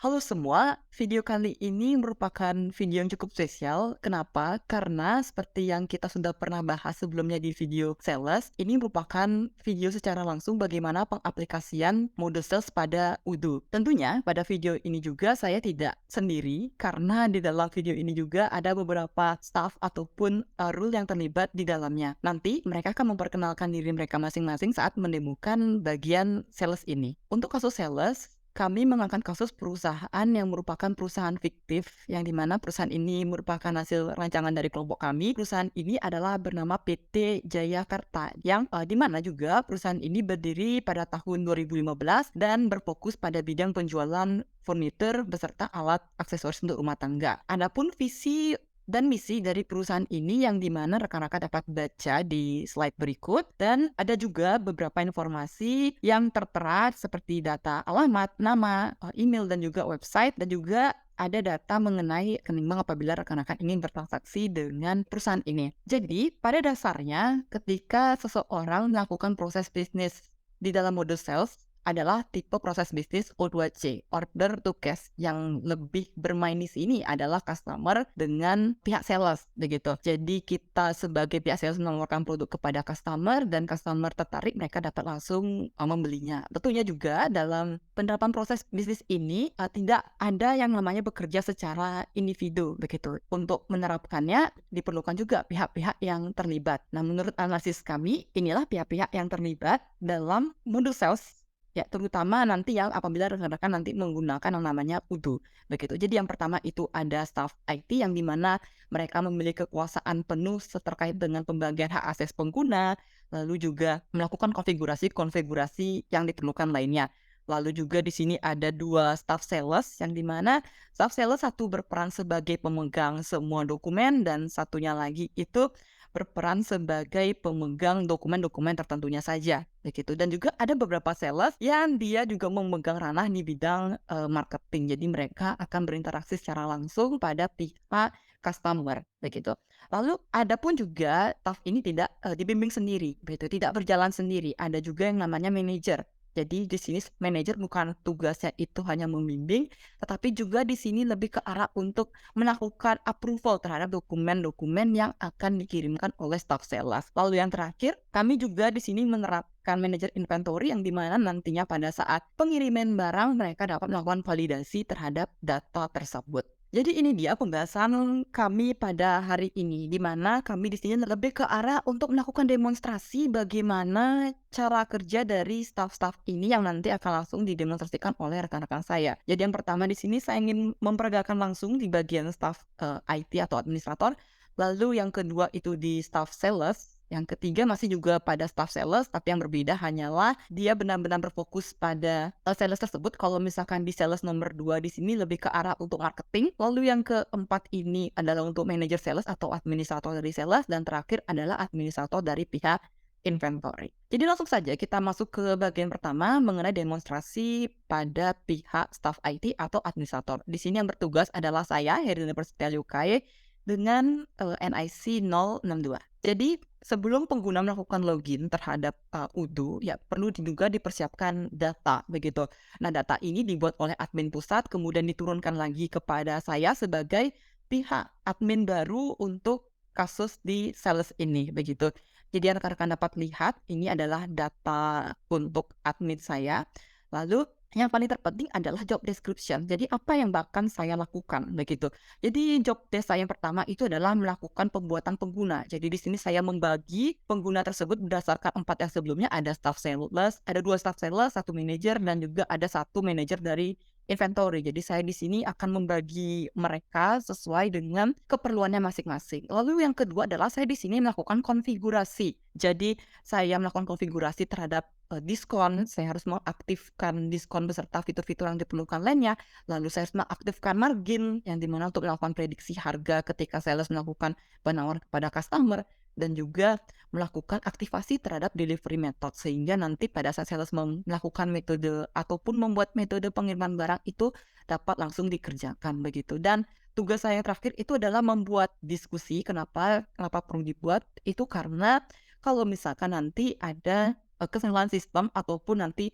Halo semua, video kali ini merupakan video yang cukup spesial. Kenapa? Karena seperti yang kita sudah pernah bahas sebelumnya di video sales, ini merupakan video secara langsung bagaimana pengaplikasian mode sales pada Odoo. Tentunya pada video ini juga saya tidak sendiri, karena di dalam video ini juga ada beberapa staff ataupun rule yang terlibat di dalamnya. Nanti mereka akan memperkenalkan diri mereka masing-masing saat menemukan bagian sales ini. Untuk kasus sales, kami mengangkat kasus perusahaan yang merupakan perusahaan fiktif, yang dimana perusahaan ini merupakan hasil rancangan dari kelompok kami. Perusahaan ini adalah bernama PT Jayakarta, yang di mana juga perusahaan ini berdiri pada tahun 2015 dan berfokus pada bidang penjualan furnitur beserta alat aksesoris untuk rumah tangga. Adapun visi dan misi dari perusahaan ini yang dimana rekan-rekan dapat baca di slide berikut, dan ada juga beberapa informasi yang tertera seperti data alamat, nama, email, dan juga website, dan juga ada data mengenai rekening bank apabila rekan-rekan ingin bertransaksi dengan perusahaan ini. Jadi, pada dasarnya ketika seseorang melakukan proses bisnis di dalam mode sales, adalah tipe proses bisnis O2C, order to cash, yang lebih bermain di sini adalah customer dengan pihak sales, begitu. Jadi kita sebagai pihak sales menawarkan produk kepada customer dan customer tertarik, mereka dapat langsung membelinya. Tentunya juga dalam penerapan proses bisnis ini tidak ada yang namanya bekerja secara individu, begitu. Untuk menerapkannya diperlukan juga pihak-pihak yang terlibat. Nah, menurut analisis kami, inilah pihak-pihak yang terlibat dalam mode sales. Ya, terutama nanti yang apabila rekan-rekan nanti menggunakan yang namanya Odoo, begitu. Jadi yang pertama itu ada staff IT yang dimana mereka memiliki kekuasaan penuh terkait dengan pembagian hak akses pengguna, lalu juga melakukan konfigurasi-konfigurasi yang diperlukan lainnya. Lalu juga di sini ada dua staff sales yang dimana staff sales satu berperan sebagai pemegang semua dokumen dan satunya lagi itu berperan sebagai pemegang dokumen-dokumen tertentunya saja, begitu. Dan juga ada beberapa sales yang dia juga memegang ranah di bidang marketing. Jadi mereka akan berinteraksi secara langsung pada pihak customer, begitu. Lalu ada pun juga staff ini tidak dibimbing sendiri, begitu, tidak berjalan sendiri. Ada juga yang namanya manajer. Jadi di sini manajer bukan tugasnya itu hanya membimbing, tetapi juga di sini lebih ke arah untuk melakukan approval terhadap dokumen-dokumen yang akan dikirimkan oleh staff sales. Lalu yang terakhir, kami juga di sini menerapkan manajer inventory yang dimana nantinya pada saat pengiriman barang mereka dapat melakukan validasi terhadap data tersebut. Jadi ini dia pembahasan kami pada hari ini, di mana kami di sini lebih ke arah untuk melakukan demonstrasi bagaimana cara kerja dari staff-staff ini yang nanti akan langsung didemonstrasikan oleh rekan-rekan saya. Jadi yang pertama di sini saya ingin memperagakan langsung di bagian staff IT atau administrator, lalu yang kedua itu di staff sales. Yang ketiga masih juga pada staff sales, tapi yang berbeda hanyalah dia benar-benar berfokus pada sales tersebut. Kalau misalkan di sales nomor 2 di sini lebih ke arah untuk marketing. Lalu yang keempat ini adalah untuk manager sales atau administrator dari sales. Dan terakhir adalah administrator dari pihak inventory. Jadi langsung saja kita masuk ke bagian pertama mengenai demonstrasi pada pihak staff IT atau administrator. Di sini yang bertugas adalah saya, Herina Prasetya UK, dengan NIC 062. Jadi sebelum pengguna melakukan login terhadap Odoo, ya perlu juga dipersiapkan data, begitu. Nah, data ini dibuat oleh admin pusat, kemudian diturunkan lagi kepada saya sebagai pihak admin baru untuk kasus di sales ini, begitu. Jadi rekan-rekan dapat lihat, ini adalah data untuk admin saya. Lalu yang paling terpenting adalah job description. Jadi apa yang bahkan saya lakukan, begitu. Jadi job desk saya yang pertama itu adalah melakukan pembuatan pengguna. Jadi di sini saya membagi pengguna tersebut berdasarkan 4 yang sebelumnya, ada staff sales, ada 2 staff sales, 1 manajer, dan juga ada 1 manajer dari inventory. Jadi saya di sini akan membagi mereka sesuai dengan keperluannya masing-masing. Lalu yang kedua adalah saya di sini melakukan konfigurasi. Jadi saya melakukan konfigurasi terhadap diskon, saya harus mengaktifkan diskon beserta fitur-fitur yang diperlukan lainnya. Lalu saya harus mengaktifkan margin yang dimana untuk melakukan prediksi harga ketika sales melakukan penawaran kepada customer, dan juga melakukan aktivasi terhadap delivery method sehingga nanti pada saat sales melakukan metode ataupun membuat metode pengiriman barang itu dapat langsung dikerjakan, begitu. Dan tugas saya yang terakhir itu adalah membuat diskusi. Kenapa perlu dibuat? Itu karena kalau misalkan nanti ada kesalahan sistem ataupun nanti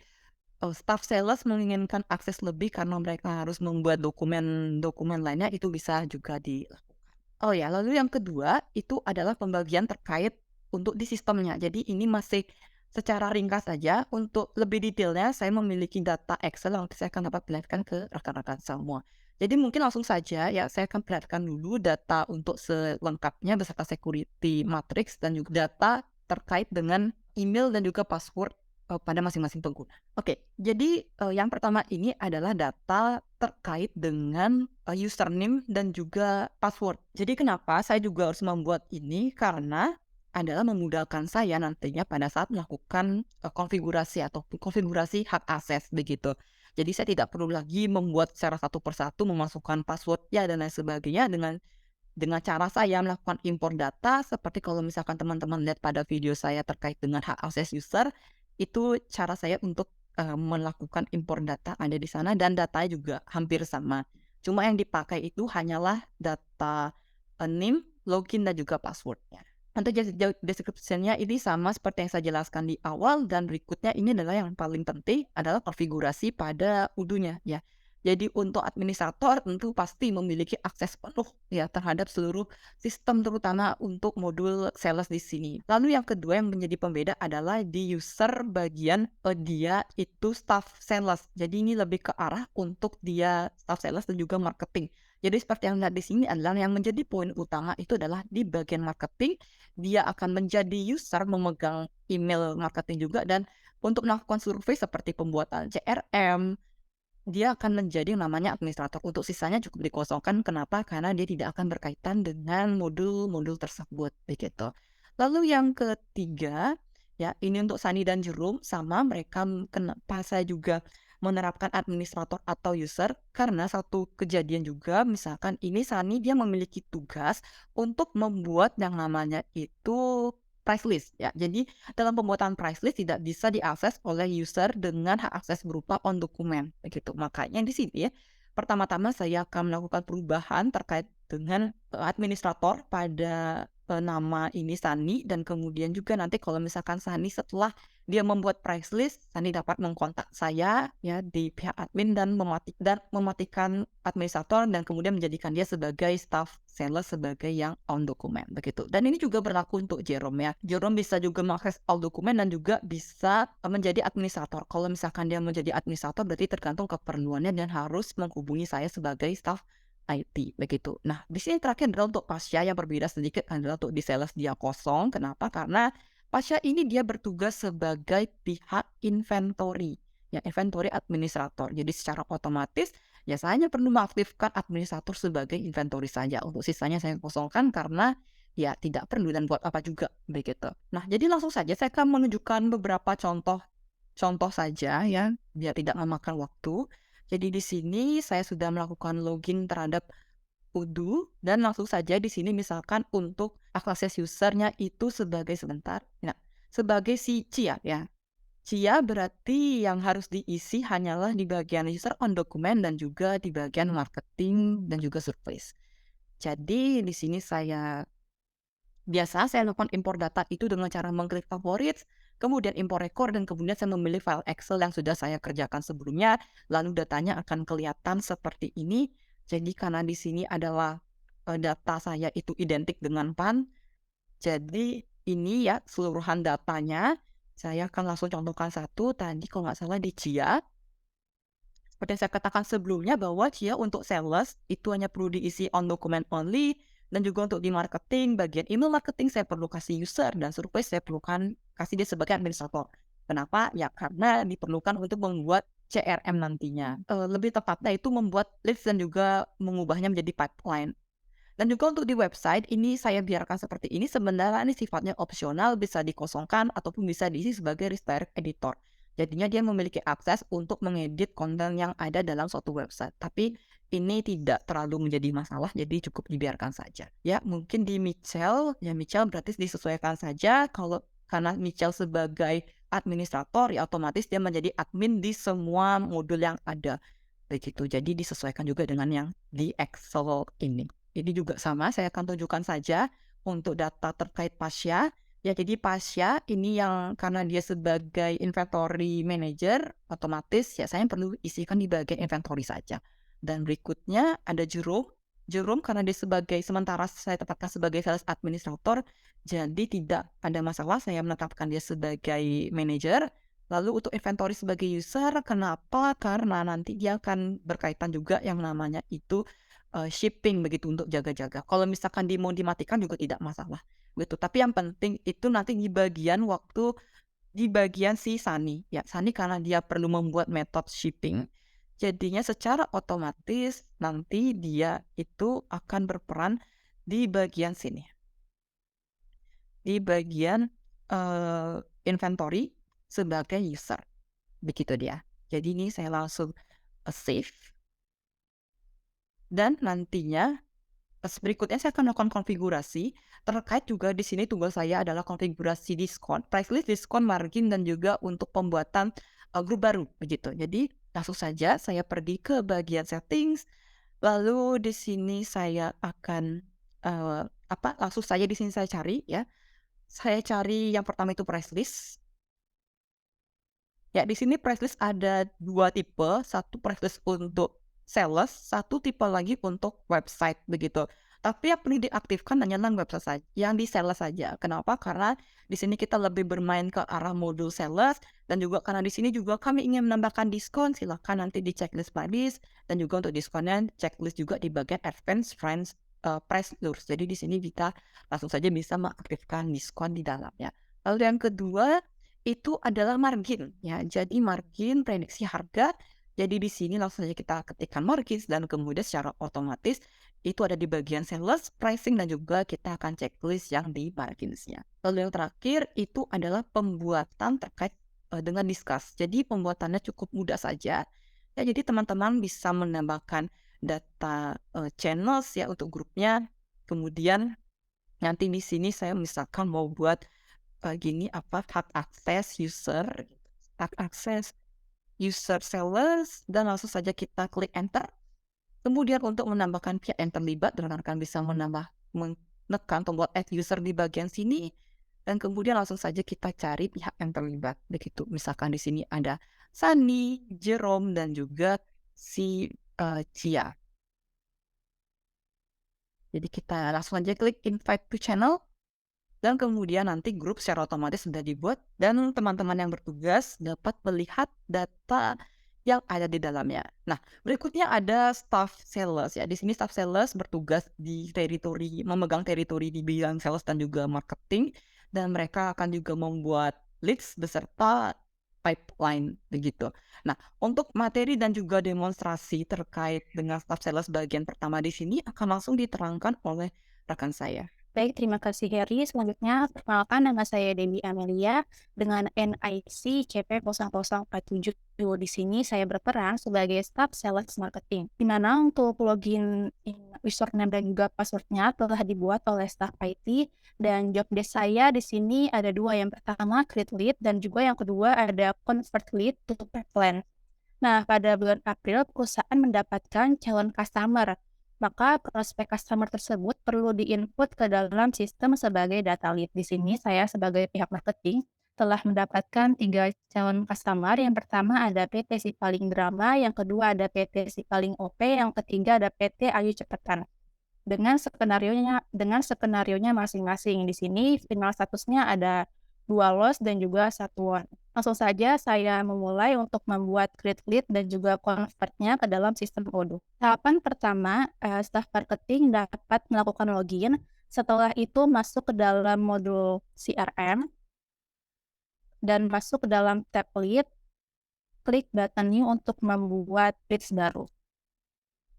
Staff sales menginginkan akses lebih karena mereka harus membuat dokumen-dokumen lainnya, itu bisa juga dilakukan. Oh ya, lalu yang kedua itu adalah pembagian terkait untuk di sistemnya. Jadi ini masih secara ringkas saja, untuk lebih detailnya saya memiliki data Excel yang saya akan dapat perlihatkan ke rekan-rekan semua. Jadi mungkin langsung saja ya, saya akan perlihatkan dulu data untuk selengkapnya beserta security matrix dan juga data terkait dengan email dan juga password pada masing-masing pengguna. Oke, jadi yang pertama ini adalah data terkait dengan username dan juga password. Jadi kenapa saya juga harus membuat ini, karena adalah memudahkan saya nantinya pada saat melakukan konfigurasi ataupun konfigurasi hak akses begitu. Jadi saya tidak perlu lagi membuat secara satu persatu memasukkan password-nya dan lain sebagainya dengan cara saya melakukan impor data, seperti kalau misalkan teman-teman lihat pada video saya terkait dengan hak akses user, itu cara saya untuk melakukan impor data ada di sana dan datanya juga hampir sama. Cuma yang dipakai itu hanyalah data name, login, dan juga password-nya. Untuk description-nya ini sama seperti yang saya jelaskan di awal, dan berikutnya ini adalah yang paling penting adalah konfigurasi pada UDU-nya ya. Jadi untuk administrator tentu pasti memiliki akses penuh ya terhadap seluruh sistem, terutama untuk modul sales di sini. Lalu yang kedua yang menjadi pembeda adalah di user bagian dia itu staff sales. Jadi ini lebih ke arah untuk dia staff sales dan juga marketing. Jadi seperti yang lihat di sini adalah yang menjadi poin utama itu adalah di bagian marketing, dia akan menjadi user, memegang email marketing juga, dan untuk melakukan survei seperti pembuatan CRM, dia akan menjadi yang namanya administrator. Untuk sisanya cukup dikosongkan. Kenapa? Karena dia tidak akan berkaitan dengan modul-modul tersebut, begitu. Lalu yang ketiga, ya ini untuk Sani dan Jerum, sama mereka kenapa saya juga menerapkan administrator atau user, karena satu kejadian juga, misalkan ini Sani dia memiliki tugas untuk membuat yang namanya itu price list ya. Jadi dalam pembuatan price list tidak bisa diakses oleh user dengan hak akses berupa on dokumen begitu. Makanya di sini ya, pertama-tama saya akan melakukan perubahan terkait dengan administrator pada nama ini Sani, dan kemudian juga nanti kalau misalkan Sani setelah dia membuat price list, Sani dapat mengkontak saya ya di pihak admin dan mematikan administrator, dan kemudian menjadikan dia sebagai staff sales sebagai yang on dokumen begitu. Dan ini juga berlaku untuk Jerome ya. Jerome bisa juga mengakses all dokumen dan juga bisa menjadi administrator. Kalau misalkan dia menjadi administrator berarti tergantung keperluannya dan harus menghubungi saya sebagai staff IT begitu. Nah, di sini terakhir adalah untuk Pasya, yang berbeda sedikit adalah untuk di sales dia kosong. Kenapa? Karena Pasya ini dia bertugas sebagai pihak inventory, ya inventory administrator. Jadi secara otomatis ya saya hanya perlu mengaktifkan administrator sebagai inventory saja. Untuk sisanya saya kosongkan karena ya tidak perlu dan buat apa juga begitu. Nah, jadi langsung saja saya akan menunjukkan beberapa contoh saja ya, biar tidak memakan waktu. Jadi di sini saya sudah melakukan login terhadap Udu, dan langsung saja di sini misalkan untuk akses usernya itu sebagai sebentar. Nah, sebagai si Cia ya. Cia berarti yang harus diisi hanyalah di bagian user on dokumen dan juga di bagian marketing dan juga surface. Jadi di sini saya lakukan impor data itu dengan cara mengklik favorit, kemudian impor record, dan kemudian saya memilih file Excel yang sudah saya kerjakan sebelumnya, lalu datanya akan kelihatan seperti ini. Jadi karena di sini adalah data saya itu identik dengan PAN, jadi ini ya keseluruhan datanya. Saya akan langsung contohkan satu, tadi kalau nggak salah di Cia. Seperti yang saya katakan sebelumnya bahwa Cia untuk sales itu hanya perlu diisi on document only, dan juga untuk di marketing, bagian email marketing saya perlu kasih user, dan survei saya perlukan kasih dia sebagai administrator. Kenapa? Ya karena diperlukan untuk membuat CRM nantinya. Lebih tepatnya itu membuat list dan juga mengubahnya menjadi pipeline. Dan juga untuk di website ini saya biarkan seperti ini, sebenarnya ini sifatnya opsional, bisa dikosongkan ataupun bisa diisi sebagai redirect editor. Jadinya dia memiliki akses untuk mengedit konten yang ada dalam suatu website. Tapi ini tidak terlalu menjadi masalah, jadi cukup dibiarkan saja. Ya, mungkin di Michelle, ya Michelle berarti disesuaikan saja. Kalau karena Michelle sebagai administrator, ya otomatis dia menjadi admin di semua modul yang ada. Begitu, jadi disesuaikan juga dengan yang di Excel ini. Ini juga sama, saya akan tunjukkan saja untuk data terkait Pasya. Ya, jadi Pasha ini yang karena dia sebagai inventory manager, otomatis ya saya perlu isikan di bagian inventory saja. Dan berikutnya ada Jerome. Jerome karena dia sebagai sementara saya tetapkan sebagai sales administrator, jadi tidak ada masalah saya menetapkan dia sebagai manager. Lalu untuk inventory sebagai user, kenapa? Karena nanti dia akan berkaitan juga yang namanya itu shipping begitu untuk jaga-jaga. Kalau misalkan mau dimatikan juga tidak masalah. Gitu, tapi yang penting itu nanti di bagian si Sunny. Ya, Sunny karena dia perlu membuat metode shipping, jadinya secara otomatis nanti dia itu akan berperan di bagian sini, di bagian inventory sebagai user. Begitu dia. Jadi ini saya langsung save dan nantinya berikutnya saya akan melakukan konfigurasi. Terkait juga di sini tugas saya adalah konfigurasi diskon, price list, diskon, margin, dan juga untuk pembuatan grup baru begitu. Jadi langsung saja saya pergi ke bagian settings. Lalu di sini saya akan langsung saja di sini saya cari ya. Saya cari yang pertama itu price list. Ya, di sini price list ada 2 tipe, satu price list untuk sales, satu tipe lagi untuk website begitu. Tapi yang perlu diaktifkan hanyalah website saja, yang di sales saja. Kenapa? Karena di sini kita lebih bermain ke arah modul sales dan juga karena di sini juga kami ingin menambahkan diskon, silakan nanti di checklist playlist dan juga untuk diskonnya checklist juga di bagian advance friends price list. Jadi di sini kita langsung saja bisa mengaktifkan diskon di dalamnya. Lalu yang kedua itu adalah margin ya. Jadi margin prediksi harga. Jadi di sini langsung saja kita ketikkan margins dan kemudian secara otomatis itu ada di bagian sales, pricing dan juga kita akan checklist yang di marginsnya. Lalu yang terakhir itu adalah pembuatan terkait dengan discuss. Jadi pembuatannya cukup mudah saja. Ya, jadi teman-teman bisa menambahkan data channels ya untuk grupnya. Kemudian nanti di sini saya misalkan mau buat gini hak akses user, hak akses user sales dan langsung saja kita klik enter. Kemudian untuk menambahkan pihak yang terlibat, rekan-rekan bisa menekan tombol add user di bagian sini dan kemudian langsung saja kita cari pihak yang terlibat. Begitu. Misalkan di sini ada Sunny, Jerome dan juga si Cia. Jadi kita langsung aja klik invite to channel. Dan kemudian nanti grup secara otomatis sudah dibuat dan teman-teman yang bertugas dapat melihat data yang ada di dalamnya. Nah, berikutnya ada staff sales ya. Di sini staff sales bertugas di teritori, memegang teritori di bidang sales dan juga marketing dan mereka akan juga membuat leads beserta pipeline begitu. Nah, untuk materi dan juga demonstrasi terkait dengan staff sales bagian pertama di sini akan langsung diterangkan oleh rekan saya. Baik, terima kasih Heri. Selanjutnya, perkenalkan nama saya Debbie Amelia dengan NIC CP0047. Di sini saya berperan sebagai staff sales marketing, di mana untuk login username dan juga passwordnya telah dibuat oleh staff IT, dan job desk saya di sini ada dua. Yang pertama, create lead, dan juga yang kedua ada convert lead to pipeline. Nah, pada bulan April, perusahaan mendapatkan calon customer. Maka prospek customer tersebut perlu diinput ke dalam sistem sebagai data lead. Di sini saya sebagai pihak marketing telah mendapatkan 3 calon customer. Yang pertama ada PT Si Paling Drama, yang kedua ada PT Si Paling OP, yang ketiga ada PT Ayu Cepetan. Dengan skenarionya masing-masing. Di sini final statusnya ada 2 loss dan juga 1 won. Langsung saja saya memulai untuk membuat create lead dan juga convert-nya ke dalam sistem Odoo. Tahapan pertama, staf marketing dapat melakukan login. Setelah itu masuk ke dalam modul CRM dan masuk ke dalam tab lead, klik button new untuk membuat leads baru.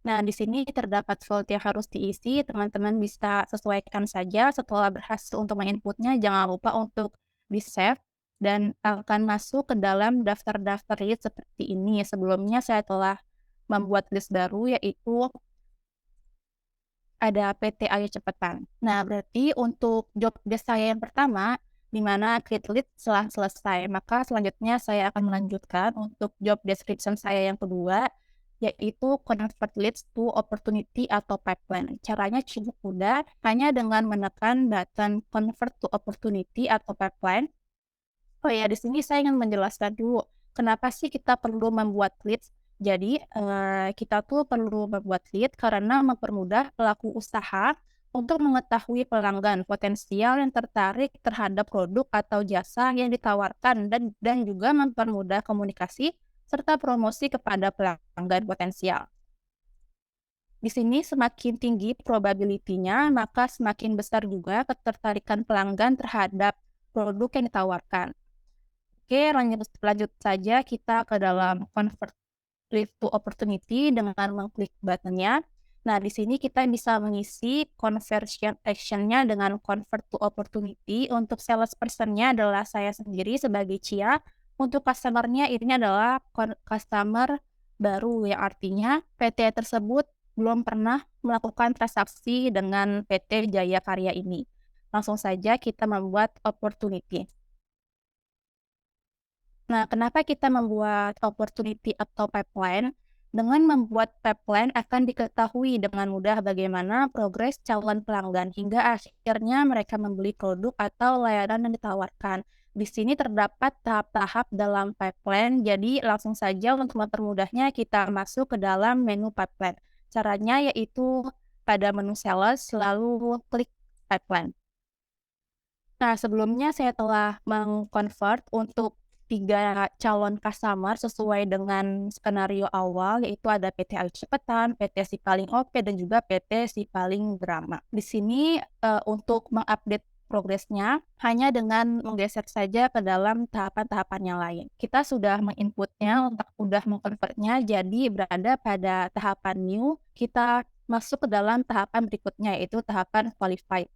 Nah, di sini terdapat field yang harus diisi, teman-teman bisa sesuaikan saja. Setelah berhasil untuk menginputnya, jangan lupa untuk di-save dan akan masuk ke dalam daftar-daftar list seperti ini. Sebelumnya saya telah membuat list baru, yaitu ada PT Ayu Cepetan. Nah, berarti untuk job desk saya yang pertama, di mana create lead setelah selesai, maka selanjutnya saya akan melanjutkan untuk job description saya yang kedua, yaitu convert leads to opportunity atau pipeline. Caranya cukup mudah, hanya dengan menekan button convert to opportunity atau pipeline. Oh ya, di sini saya ingin menjelaskan dulu, kenapa sih kita perlu membuat leads. Jadi, kita tuh perlu membuat lead karena mempermudah pelaku usaha untuk mengetahui pelanggan potensial yang tertarik terhadap produk atau jasa yang ditawarkan dan juga mempermudah komunikasi serta promosi kepada pelanggan potensial. Di sini semakin tinggi probability-nya, maka semakin besar juga ketertarikan pelanggan terhadap produk yang ditawarkan. Oke, lanjut lanjut saja kita ke dalam convert lead to opportunity dengan mengklik button-nya. Nah, di sini kita bisa mengisi conversion action-nya dengan convert to opportunity. Untuk sales person-nya adalah saya sendiri sebagai Cia. Untuk customer-nya ini adalah customer baru, yang artinya PT tersebut belum pernah melakukan transaksi dengan PT Jaya Karya ini. Langsung saja kita membuat opportunity. Nah, kenapa kita membuat opportunity atau pipeline? Dengan membuat pipeline akan diketahui dengan mudah bagaimana progres calon pelanggan hingga akhirnya mereka membeli produk atau layanan yang ditawarkan. Di sini terdapat tahap-tahap dalam pipeline, jadi langsung saja untuk mempermudahnya kita masuk ke dalam menu pipeline. Caranya yaitu pada menu sales lalu klik pipeline. Nah, sebelumnya saya telah meng-convert untuk 3 calon customer sesuai dengan skenario awal, yaitu ada PT Ayu Cepetan, PT Si Paling OP, dan juga PT Si Paling Drama. Di sini, untuk mengupdate progresnya, hanya dengan menggeser saja ke dalam tahapan-tahapan yang lain. Kita sudah menginputnya untuk udah meng-convert-nya, jadi berada pada tahapan new, kita masuk ke dalam tahapan berikutnya, yaitu tahapan qualified.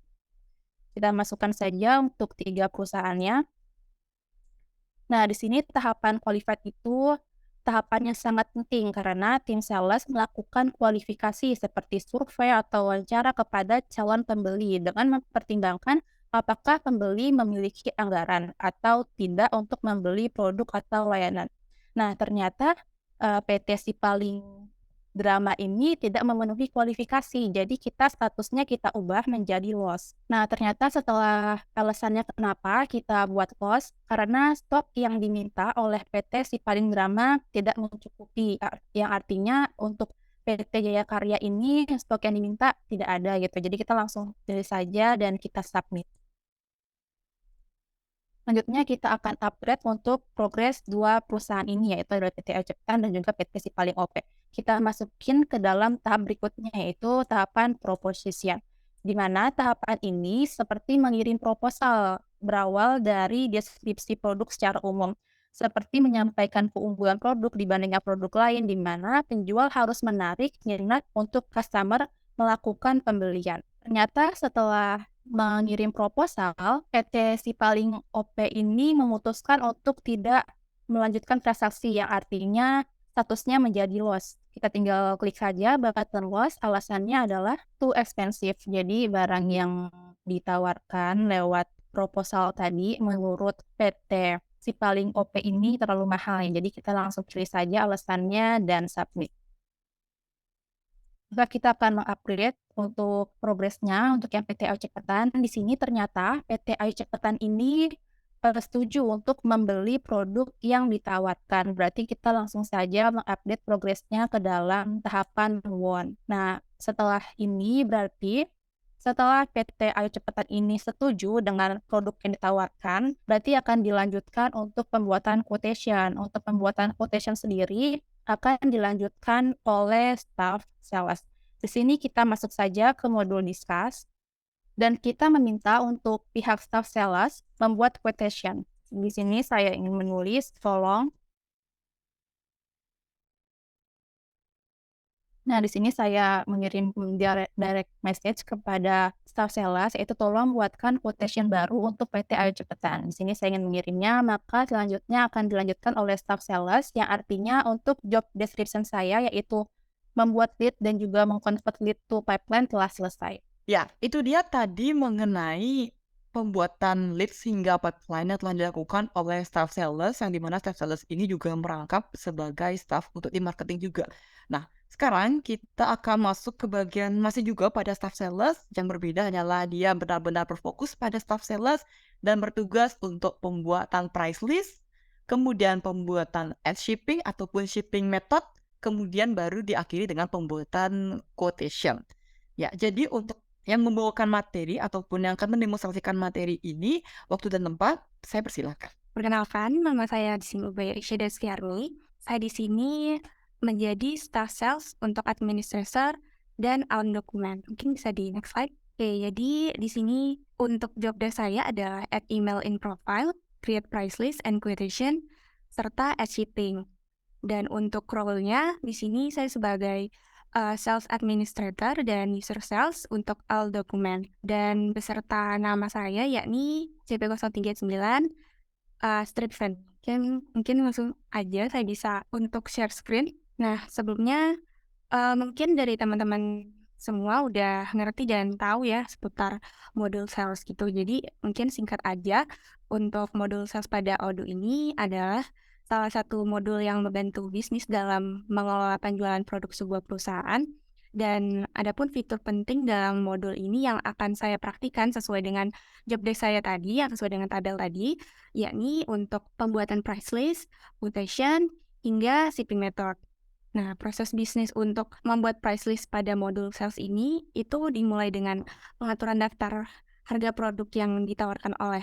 Kita masukkan saja untuk 3 perusahaannya. Nah, di sini tahapan qualified itu tahapan yang sangat penting karena tim sales melakukan kualifikasi seperti survei atau wawancara kepada calon pembeli dengan mempertimbangkan apakah pembeli memiliki anggaran atau tidak untuk membeli produk atau layanan. Nah, ternyata PT Si Paling Drama ini tidak memenuhi kualifikasi, jadi kita statusnya kita ubah menjadi loss. Nah, ternyata setelah alasannya kenapa kita buat loss, karena stok yang diminta oleh PT Si Paling Drama tidak mencukupi, yang artinya untuk PT Jaya Karya ini stok yang diminta tidak ada gitu. Jadi kita langsung pilih saja dan kita submit. Selanjutnya kita akan upgrade untuk progres 2 perusahaan ini, yaitu adalah PT Cepetan dan juga PT Si Paling OP. Kita masukin ke dalam tahap berikutnya, yaitu tahapan proposition. Di mana tahapan ini seperti mengirim proposal, berawal dari deskripsi produk secara umum. Seperti menyampaikan keunggulan produk dibandingkan produk lain, di mana penjual harus menarik minat untuk customer melakukan pembelian. Ternyata setelah mengirim proposal, PT Si Paling OP ini memutuskan untuk tidak melanjutkan transaksi, yang artinya statusnya menjadi loss. Kita tinggal klik saja button loss, alasannya adalah too expensive. Jadi barang yang ditawarkan lewat proposal tadi menurut PT Si Paling OP ini terlalu mahal ya. Jadi kita langsung pilih saja alasannya dan submit. Maka kita akan mengupgrade untuk progresnya untuk yang PT Ayu Cepetan. Di sini ternyata PT Ayu Cepetan ini setuju untuk membeli produk yang ditawarkan. Berarti kita langsung saja mengupdate progresnya ke dalam tahapan won. Nah, setelah ini berarti setelah PT Ayu Cepetan ini setuju dengan produk yang ditawarkan, berarti akan dilanjutkan untuk pembuatan quotation. Untuk pembuatan quotation sendiri akan dilanjutkan oleh staff sales. Di sini kita masuk saja ke modul discuss dan kita meminta untuk pihak staff sales membuat quotation. Di sini saya ingin menulis tolong. Nah, di sini saya mengirim direct message kepada staff sales, yaitu tolong buatkan quotation baru untuk PT Ayu Cepetan. Di sini saya ingin mengirimnya, maka selanjutnya akan dilanjutkan oleh staff sales, yang artinya untuk job description saya, yaitu membuat lead dan juga meng-convert lead to pipeline telah selesai. Ya, itu dia tadi mengenai pembuatan leads hingga pipeline yang telah dilakukan oleh staff sales, yang dimana staff sales ini juga merangkap sebagai staff untuk di marketing juga. Nah, sekarang kita akan masuk ke bagian masih juga pada staff sales, yang berbeda hanyalah dia benar-benar berfokus pada staff sales dan bertugas untuk pembuatan price list, kemudian pembuatan ad shipping ataupun shipping method, kemudian baru diakhiri dengan pembuatan quotation. Ya, jadi untuk yang membawakan materi ataupun yang akan mendemonstrasikan materi ini, waktu dan tempat, saya persilahkan. Perkenalkan, nama saya di sini Ubay Risyada Skiarni. Saya di sini menjadi staff sales untuk administrator dan on dokumen. Mungkin bisa di next slide. Oke, jadi di sini untuk job desk saya adalah add email in profile, create price list and quotation, serta add shipping. Dan untuk role-nya di sini saya sebagai sales administrator dan user sales untuk all dokumen. Dan beserta nama saya yakni CP039 Street Fan. Mungkin langsung aja saya bisa untuk share screen. Nah, sebelumnya mungkin dari teman-teman semua udah ngerti dan tahu ya seputar modul sales gitu. Jadi mungkin singkat aja, untuk modul sales pada Odoo ini adalah salah satu modul yang membantu bisnis dalam mengelola penjualan produk sebuah perusahaan. Dan adapun fitur penting dalam modul ini yang akan saya praktikan sesuai dengan job desk saya tadi, yang sesuai dengan tabel tadi, yakni untuk pembuatan price list, quotation, hingga shipping method. Nah, proses bisnis untuk membuat price list pada modul sales ini itu dimulai dengan pengaturan daftar harga produk yang ditawarkan oleh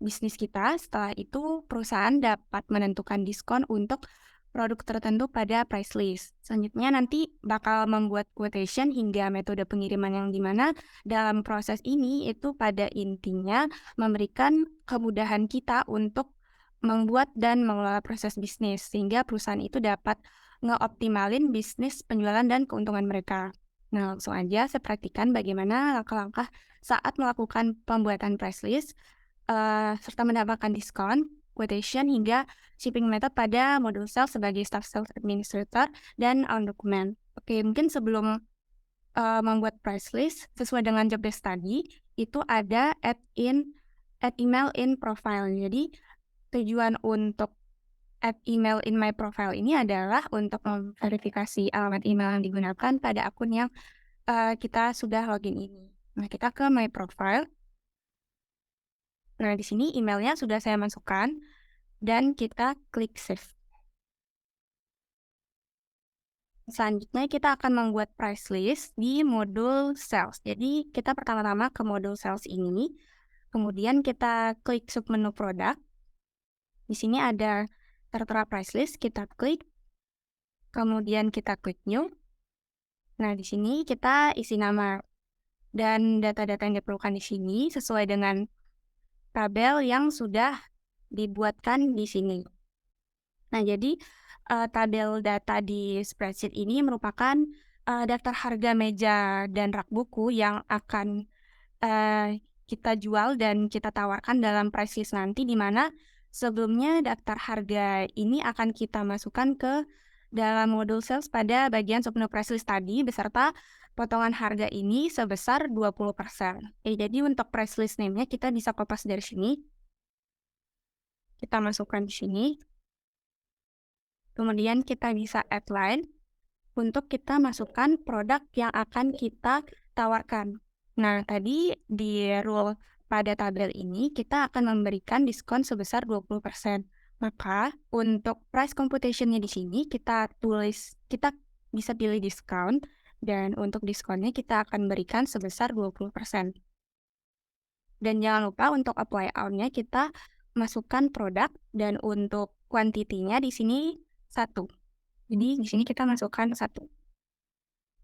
bisnis kita. Setelah itu, perusahaan dapat menentukan diskon untuk produk tertentu pada price list. Selanjutnya nanti bakal membuat quotation hingga metode pengiriman yang dimana dalam proses ini itu pada intinya memberikan kemudahan kita untuk membuat dan mengelola proses bisnis sehingga perusahaan itu dapat ngeoptimalin bisnis penjualan dan keuntungan mereka. Nah, langsung aja saya perhatikan bagaimana langkah-langkah saat melakukan pembuatan price list, serta mendapatkan diskon, quotation, hingga shipping method pada modul sales sebagai staff sales administrator dan on dokumen. Oke, mungkin sebelum membuat price list sesuai dengan job desk tadi, itu ada add email in profile. Jadi, tujuan untuk add email in my profile ini adalah untuk memverifikasi alamat email yang digunakan pada akun yang kita sudah login ini. Nah, kita ke my profile. Nah, di sini emailnya sudah saya masukkan dan kita klik save. Selanjutnya kita akan membuat price list di modul sales. Jadi kita pertama-tama ke modul sales ini, kemudian kita klik submenu produk. Di sini ada tertera price list, kita klik, kemudian kita klik new. Nah, di sini kita isi nama dan data-data yang diperlukan di sini sesuai dengan tabel yang sudah dibuatkan di sini. Nah, jadi tabel data di spreadsheet ini merupakan daftar harga meja dan rak buku yang akan kita jual dan kita tawarkan dalam price list nanti, di mana sebelumnya daftar harga ini akan kita masukkan ke dalam modul sales pada bagian submenu price list tadi beserta potongan harga ini sebesar 20%. Jadi untuk price list name-nya kita bisa kopas dari sini. Kita masukkan di sini. Kemudian kita bisa add line untuk kita masukkan produk yang akan kita tawarkan. Nah, tadi di rule pada tabel ini kita akan memberikan diskon sebesar 20%. Maka untuk price computation-nya di sini kita bisa pilih diskon dan untuk diskonnya kita akan berikan sebesar 20%. Dan jangan lupa untuk apply all-nya kita masukkan produk dan untuk kuantitinya di sini 1. Jadi di sini kita masukkan 1.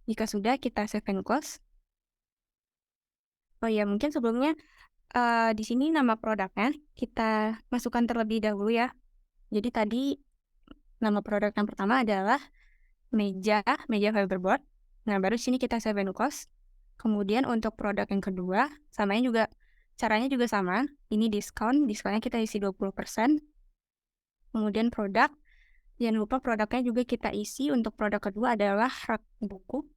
Jika sudah kita save and close. Oh ya, mungkin sebelumnya di sini nama produknya kita masukkan terlebih dahulu ya. Jadi tadi nama produk yang pertama adalah meja fiberboard. Nah, baru di sini kita save and close. Kemudian untuk produk yang kedua, caranya juga sama. Ini diskonnya kita isi 20%. Kemudian produk, jangan lupa produknya juga kita isi. Untuk produk kedua adalah rak buku.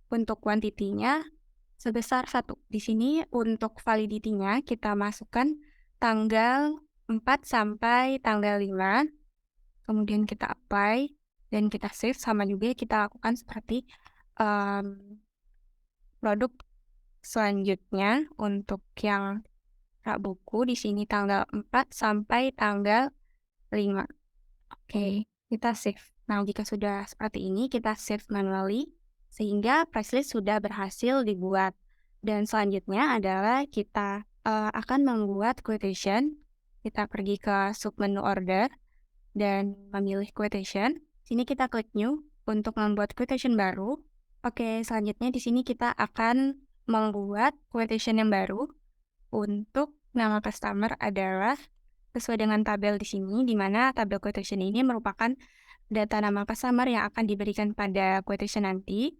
Untuk kuantitinya sebesar 1. Di sini untuk validity-nya kita masukkan tanggal 4 sampai tanggal 5, kemudian kita apply dan kita save, sama juga kita lakukan seperti, mmm, produk selanjutnya untuk yang rak buku di sini tanggal 4 sampai tanggal 5. Oke, kita save. Nah, jika sudah seperti ini, kita save manually, sehingga price list sudah berhasil dibuat. Dan selanjutnya adalah kita akan membuat quotation. Kita pergi ke submenu order dan memilih quotation. Sini kita klik new untuk membuat quotation baru. Oke, selanjutnya di sini kita akan membuat quotation yang baru untuk nama customer adalah sesuai dengan tabel di sini, di mana tabel quotation ini merupakan data nama customer yang akan diberikan pada quotation nanti,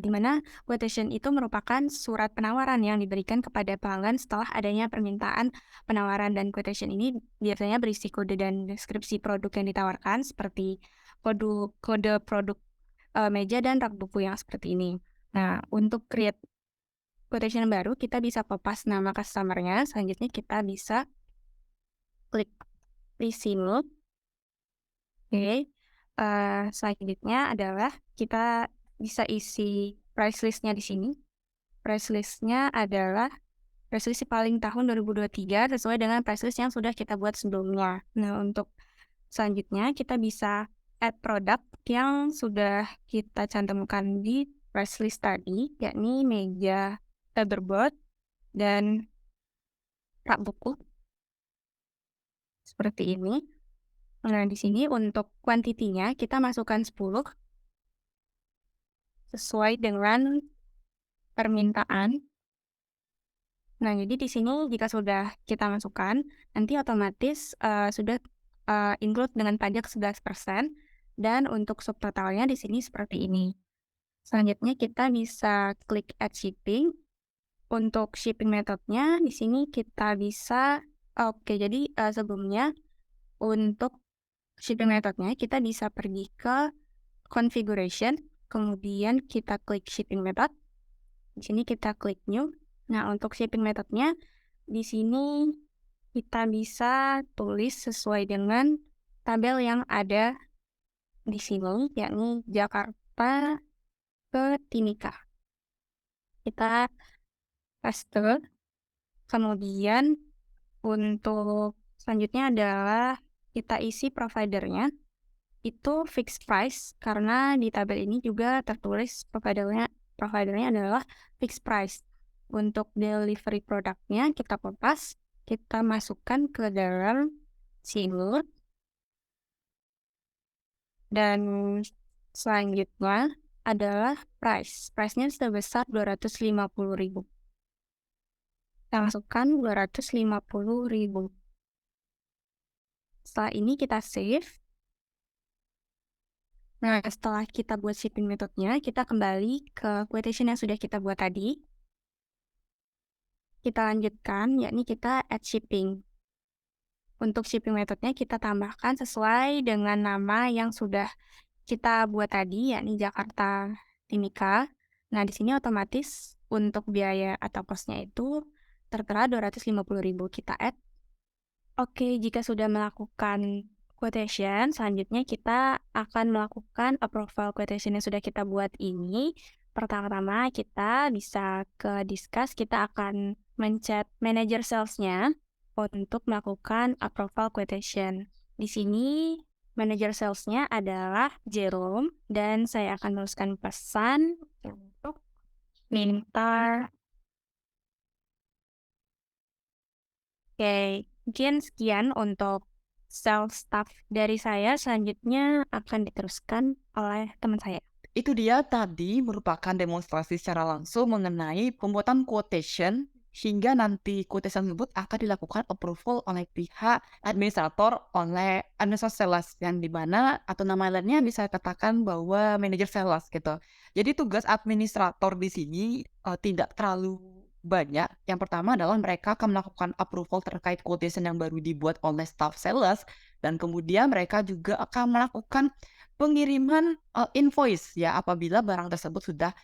di mana quotation itu merupakan surat penawaran yang diberikan kepada pelanggan setelah adanya permintaan penawaran, dan quotation ini biasanya berisi kode dan deskripsi produk yang ditawarkan seperti kode produk, meja dan rak buku yang seperti ini. Nah, untuk create quotation yang baru, kita bisa kopas nama customer-nya, selanjutnya kita bisa klik resume. Oke, selanjutnya adalah kita bisa isi price list-nya di sini. Price list-nya adalah price list paling tahun 2023 sesuai dengan price list yang sudah kita buat sebelumnya. Nah, untuk selanjutnya kita bisa add produk yang sudah kita cantumkan di price list tadi, yakni meja paperboard dan rak buku, seperti ini. Nah, di sini untuk kuantitinya kita masukkan 10 sesuai dengan permintaan. Nah, jadi di sini jika sudah kita masukkan, nanti otomatis sudah include dengan pajak 11%, dan untuk subtotalnya di sini seperti ini. Selanjutnya kita bisa klik add shipping. Untuk shipping methodnya di sini kita bisa, oke, jadi sebelumnya untuk shipping methodnya kita bisa pergi ke configuration, kemudian kita klik shipping method. Di sini kita klik new. Nah, untuk shipping methodnya di sini kita bisa tulis sesuai dengan tabel yang ada di sini, yakni Jakarta ke Timika. Kita paste, kemudian untuk selanjutnya adalah kita isi providernya. Itu fixed price, karena di tabel ini juga tertulis providernya adalah fixed price. Untuk delivery produknya kita kopas, kita masukkan ke dalam sini, dan selanjutnya adalah price. Price-nya sebesar 250.000. Kita masukkan 250.000. Setelah ini kita save. Nah, setelah kita buat shipping methodnya, kita kembali ke quotation yang sudah kita buat tadi. Kita lanjutkan, yakni kita add shipping. Untuk shipping methodnya kita tambahkan sesuai dengan nama yang sudah kita buat tadi, yakni Jakarta Timika. Nah, di sini otomatis untuk biaya atau cost-nya itu tertera 250.000, kita add. Oke, jika sudah melakukan quotation, selanjutnya kita akan melakukan approval quotation yang sudah kita buat ini. Pertama-tama kita bisa ke discuss, kita akan menchat manager sales-nya untuk melakukan approval quotation. Di sini manager sales-nya adalah Jerome, dan saya akan menuliskan pesan untuk minta. Oke, mungkin sekian untuk sales staff dari saya, selanjutnya akan diteruskan oleh teman saya. Itu dia tadi merupakan demonstrasi secara langsung mengenai pembuatan quotation, hingga nanti quotation tersebut akan dilakukan approval oleh pihak administrator, oleh administrator sales, yang dimana atau nama lainnya bisa katakan bahwa manajer sales gitu. Jadi tugas administrator di sini tidak terlalu banyak. Yang pertama adalah mereka akan melakukan approval terkait quotation yang baru dibuat oleh staff sales, dan kemudian mereka juga akan melakukan pengiriman invoice ya apabila barang tersebut sudah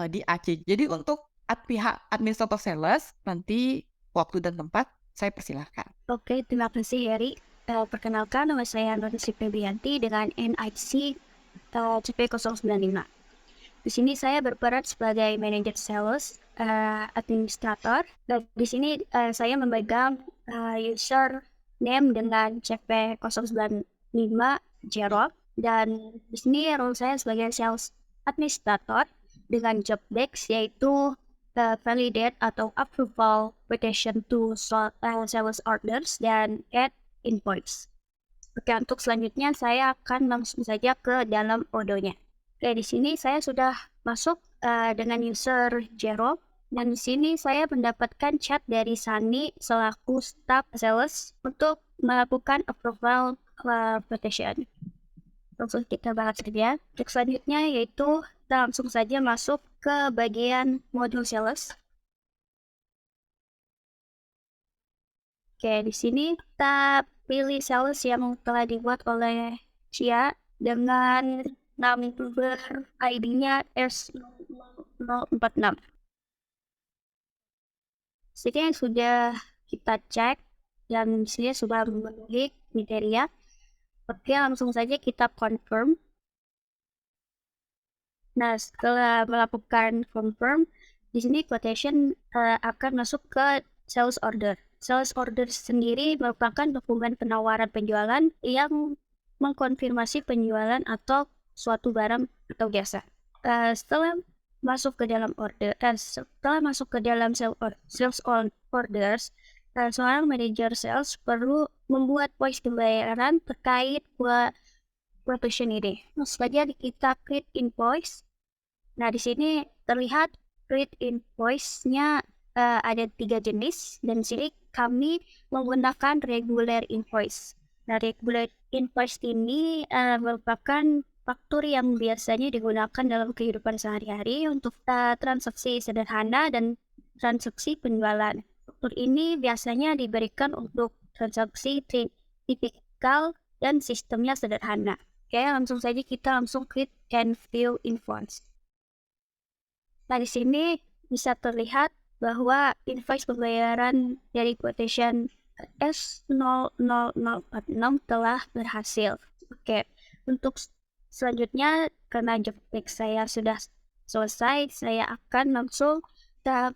di AC. Jadi untuk pihak administrator sales, nanti waktu dan tempat saya persilahkan. Oke, terima kasih Heri. Perkenalkan, nama saya Nursi Febrianti dengan NIC CP095. Di sini saya berperan sebagai manajer sales, administrator. Dan di sini saya memegang user name dengan CP095 Jero. Dan di sini role saya sebagai sales administrator dengan job desk yaitu validate atau approval quotation to sales orders dan add invoice. Oke, untuk selanjutnya saya akan langsung saja ke dalam odonya. Oke, di sini saya sudah masuk dengan user Jero, dan di sini saya mendapatkan chat dari Sani selaku staff sales untuk melakukan approval quotation. Langsung kita bahas saja. Untuk selanjutnya yaitu kita langsung saja masuk ke bagian modul sales. Oke, di sini kita pilih sales yang telah dibuat oleh Cia dengan number ID-nya S046. Sini sudah kita cek dan sini sudah memenuhi kriteria. Oke, langsung saja kita confirm. Nah, setelah melakukan confirm, di sini quotation akan masuk ke sales order. Sales order sendiri merupakan dokumen penawaran penjualan yang mengkonfirmasi penjualan atau suatu barang atau jasa. Setelah masuk ke dalam sales orders, seorang manajer sales perlu membuat voice pembayaran terkait quotation ini. Langsung saja kita create invoice. Nah, di sini terlihat create invoice-nya ada 3 jenis, dan di sini kami menggunakan regular invoice. Nah, regular invoice ini merupakan faktur yang biasanya digunakan dalam kehidupan sehari-hari untuk transaksi sederhana dan transaksi penjualan. Faktur ini biasanya diberikan untuk transaksi tipikal dan sistemnya sederhana. Oke, langsung saja kita langsung klik and view invoice. Nah, di sini bisa terlihat bahwa invoice pembayaran dari quotation S00046 telah berhasil. Oke, untuk selanjutnya karena job desk saya sudah selesai, saya akan langsung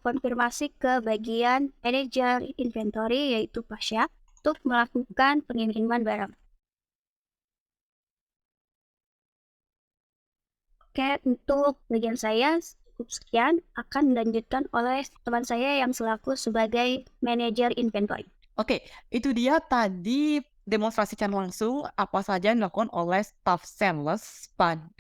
konfirmasi ke bagian manajer inventory yaitu Pasha untuk melakukan pengiriman barang. Oke, untuk bagian saya cukup sekian, akan dilanjutkan oleh teman saya yang selaku sebagai manajer inventory. Oke, itu dia tadi demonstrasi secara langsung apa saja yang dilakukan oleh staff sales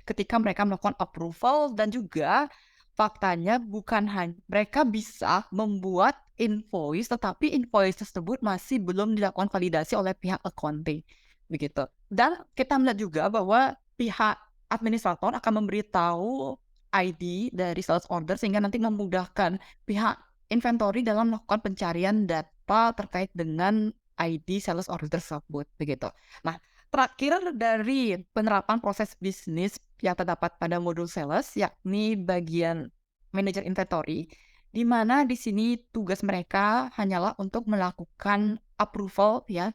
ketika mereka melakukan approval, dan juga faktanya bukan hanya mereka bisa membuat invoice, tetapi invoice tersebut masih belum dilakukan validasi oleh pihak accounting, begitu. Dan kita melihat juga bahwa pihak administrator akan memberitahu ID dari sales order sehingga nanti memudahkan pihak inventory dalam melakukan pencarian data terkait dengan ID sales order tersebut, begitu. Nah, terakhir dari penerapan proses bisnis yang terdapat pada modul sales, yakni bagian manajer inventory, di mana di sini tugas mereka hanyalah untuk melakukan approval ya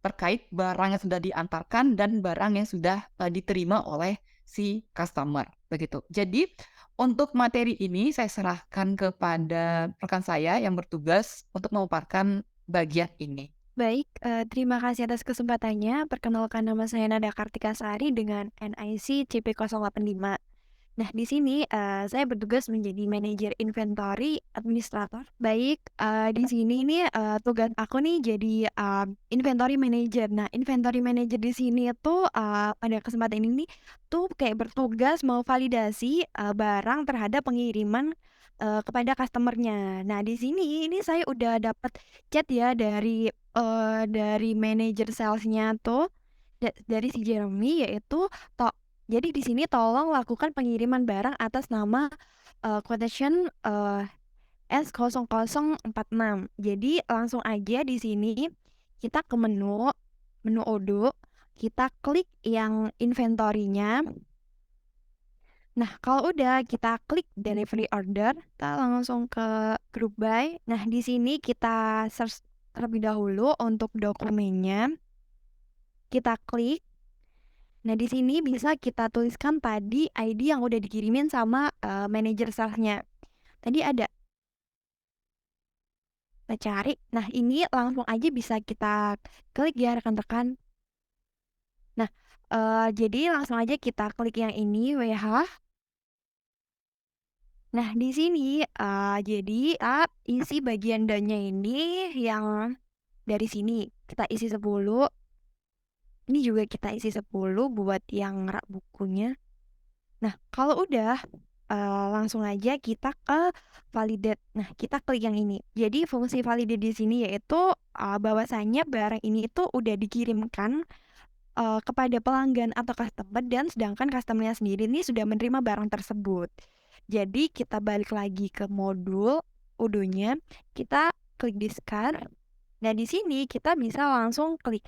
terkait barang yang sudah diantarkan dan barang yang sudah diterima oleh si customer, begitu. Jadi untuk materi ini saya serahkan kepada rekan saya yang bertugas untuk memaparkan bagian ini. Baik, terima kasih atas kesempatannya. Perkenalkan, nama saya Nada Kartikasari dengan NIC CP085. Nah, di sini saya bertugas menjadi manajer inventory administrator. Baik, di sini nih tugas aku nih jadi inventory manager. Nah, inventory manager di sini tuh pada kesempatan ini nih tuh kayak bertugas mau validasi barang terhadap pengiriman kepada customernya. Nah, di sini ini saya udah dapat chat ya dari manajer salesnya tuh dari si Jeremy, yaitu jadi di sini tolong lakukan pengiriman barang atas nama quotation S0046. Jadi langsung aja di sini kita ke menu Odoo, kita klik yang inventory-nya. Nah, kalau udah kita klik delivery order, kita langsung ke group by. Nah, di sini kita search terlebih dahulu untuk dokumennya, kita klik. Nah, di sini bisa kita tuliskan tadi ID yang udah dikirimin sama manajer salesnya. Tadi ada, kita cari. Nah, ini langsung aja bisa kita klik ya rekan-rekan. Nah, jadi langsung aja kita klik yang ini, WH. Nah, di sini, jadi kita isi bagian dan-nya ini yang dari sini, kita isi 10, ini juga kita isi 10 buat yang rak bukunya. Nah, kalau udah, langsung aja kita ke validate. Nah, kita klik yang ini. Jadi fungsi validate di sini yaitu, bahwasanya barang ini itu udah dikirimkan, kepada pelanggan atau customer dan sedangkan customer-nya sendiri ini sudah menerima barang tersebut. Jadi kita balik lagi ke modul Odoo-nya, kita klik discard. Nah, di sini kita bisa langsung klik,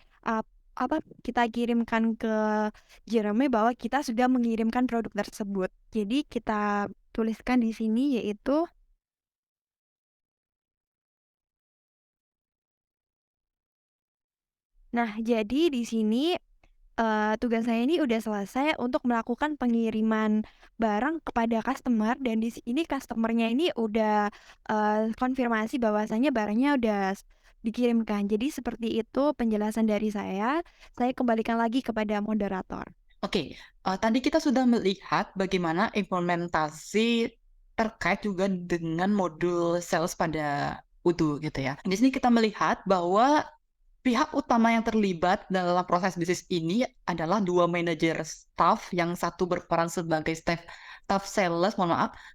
kita kirimkan ke Jerome bahwa kita sudah mengirimkan produk tersebut. Jadi kita tuliskan di sini yaitu, nah jadi di sini, tugas saya ini udah selesai untuk melakukan pengiriman barang kepada customer dan di sini customer-nya ini udah, konfirmasi bahwasanya barangnya udah dikirimkan. Jadi seperti itu penjelasan dari saya kembalikan lagi kepada moderator. Oke, tadi kita sudah melihat bagaimana implementasi terkait juga dengan modul sales pada Odoo gitu ya. Di sini kita melihat bahwa pihak utama yang terlibat dalam proses bisnis ini adalah dua manajer staff, yang satu berperan sebagai staff sales,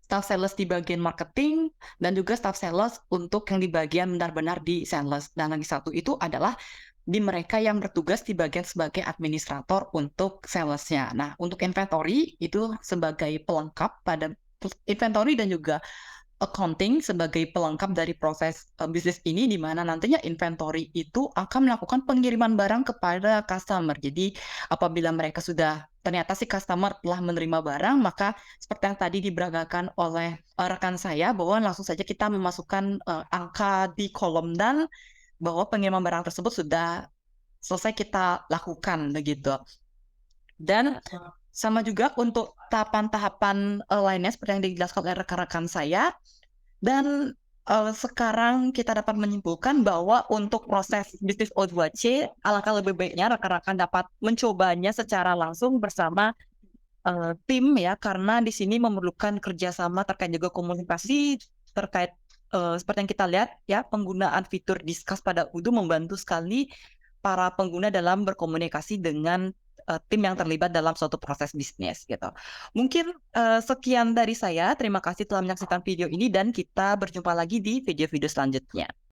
staff sales di bagian marketing, dan juga staff sales untuk yang di bagian benar-benar di sales. Dan lagi satu itu adalah di mereka yang bertugas di bagian sebagai administrator untuk salesnya. Nah, untuk inventory itu sebagai pelengkap pada inventory dan juga accounting sebagai pelengkap dari proses bisnis ini, di mana nantinya inventory itu akan melakukan pengiriman barang kepada customer. Jadi apabila mereka sudah ternyata si customer telah menerima barang, maka seperti yang tadi diberagakan oleh rekan saya, bahwa langsung saja kita memasukkan angka di kolom dan bahwa pengiriman barang tersebut sudah selesai kita lakukan begitu. Dan sama juga untuk tahapan-tahapan lainnya seperti yang dijelaskan oleh rekan-rekan saya. Dan sekarang kita dapat menyimpulkan bahwa untuk proses bisnis O2C, alangkah lebih baiknya rekan-rekan dapat mencobanya secara langsung bersama tim ya, karena di sini memerlukan kerjasama terkait juga komunikasi terkait seperti yang kita lihat ya, penggunaan fitur Discuss pada Odoo membantu sekali para pengguna dalam berkomunikasi dengan tim yang terlibat dalam suatu proses bisnis gitu. Mungkin sekian dari saya. Terima kasih telah menyaksikan video ini dan kita berjumpa lagi di video-video selanjutnya.